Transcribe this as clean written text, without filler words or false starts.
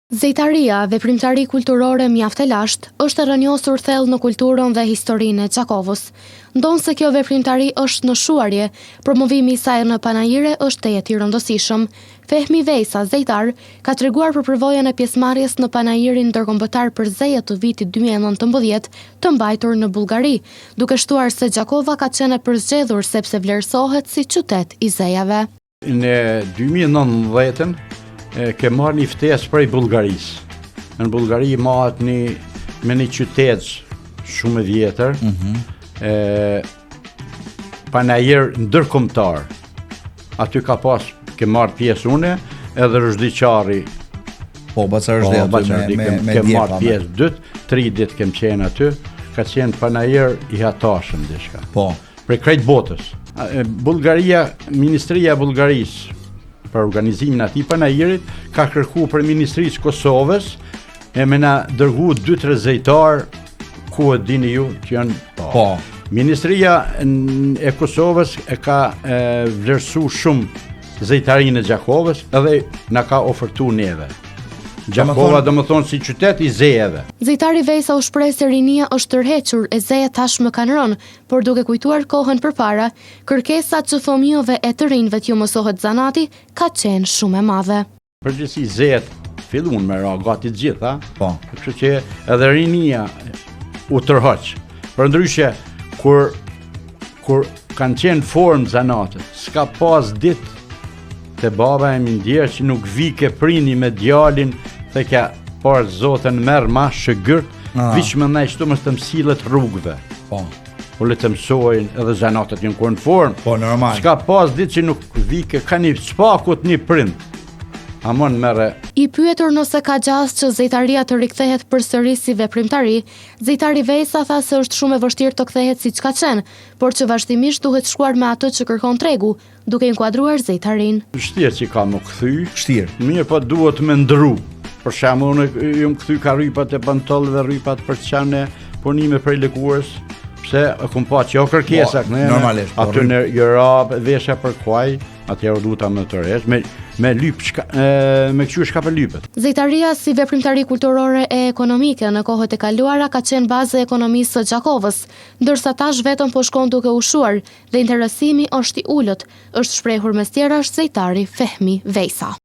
Zejtaria, veprimtari kulturore mjaft e lashtë, është e rënjosur thellë në kulturën dhe historinë e Gjakovës. Ndonë se kjo veprimtari është në shuarje, promovimi i saj në panajire është tejet i rëndësishëm. Fehmi Vejsa, zejtar, ka treguar për përvojën e pjesëmarrjes në panajirin ndërkombëtar për zejet të vitit 2019 të mbajtur në Bullgari, duke shtuar se Gjakova ka qenë e përzgjedhur sepse vlerësohet si qytet i zejave. Në 2019 ke marrë një ftesë prej Bullgarisë. Në Bullgari mahet me një qytet shumë vjetër, panajir ndërkombëtar. Aty ke marrë pjesë une, edhe rëzdiqari. Ke marrë pjesë 2-3 ditë kem qenë aty, ka qenë panajir i hatashëm dishka. Prej krejt botës. Ministria e Bullgarisë për organizimin ati panajirit, ka kërku për Ministrisë Kosovës, e me na dërgu 2-3 zejtar, ku e dini ju që janë Ministria e Kosovës e ka vlerësu shumë zejtarinë e Gjakovës, edhe na ka ofertu neve. Gjakova do më thonë si qytet i zejeve. Zejtari Vejsa u shpreh se rinia është tërhequr, e zejet tashmë kanë rënë, por duke kujtuar kohën përpara, kërkesa që fëmijëve e të rinjve t'ju mësohet zanati ka qenë shumë e madhe. Përgjithësi zejet fillun me ra gati gjitha, kështu që edhe rinia u tërhoq. Përndryshe kur kanë qenë formë zanatët, s'ka pas ditë te baba e mindjerë që nuk vike prini me djalin, dhe kja parë zotën merë ma shëgyrt, vish më nejshtu më të mësillet rrugëve. U le të mësojnë edhe zanatët një kur në formë. Normal. S'ka pas ditë që nuk vike, ka një spakut një prind. Amon mere. I pyetur nëse ka gjas që zejtaria të rikthehet përsëri si veprimtari, zejtari Vejsa tha se është shumë e vështirë të kthehet siç ka qenë, por që vazhdimisht duhet shkuar me atë që kërkon tregu, duke inkuadruar zejtarin. Vështirë që ka më kthy. Vështirë. Mirë, po duhet me ndru. Për shembull, unë jam kthy ka rrypat e pantollëve, rrypat për çane, punime prej lëkurës. Pse e kum pa që kërkesa normalisht. Aty në Europë vesha për kuaj, atëherë duhet ta më të rresh me lyp me këqyr shka për lypet. Zejtaria si veprimtari kulturore e ekonomike në kohët e kaluara ka qenë bazë e ekonomisë së Gjakovës, ndërsa tash vetëm po shkon duke ushuar dhe interesimi është i ulët, është shprehur mes tjerash zejtari Fehmi Vejsa.